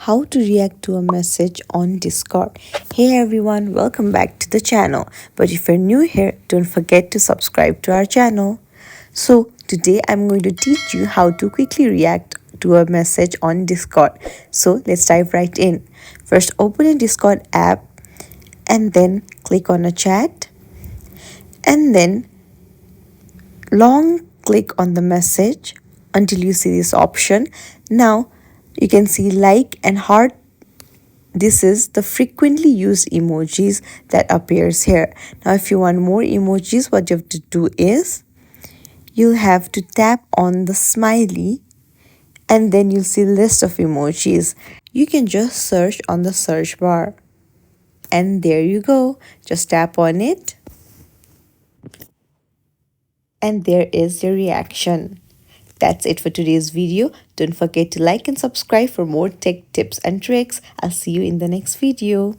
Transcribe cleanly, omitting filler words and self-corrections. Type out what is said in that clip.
how to react to a message on Discord. Hey everyone, welcome back to the channel. But if you're new here, don't forget to subscribe to our channel. So today I'm going to teach you how to quickly react to a message on Discord. So let's dive right in. First, open a Discord app and then click on a chat and then long click on the message until you see this option. Now you can see like and heart. This is the frequently used emojis that appears here. Now if you want more emojis, what you have to do is you'll have to tap on the smiley and then you'll see list of emojis. You can just search on the search bar and there you go. Just tap on it and there is your reaction. That's it for today's video. Don't forget to like and subscribe for more tech tips and tricks. I'll see you in the next video.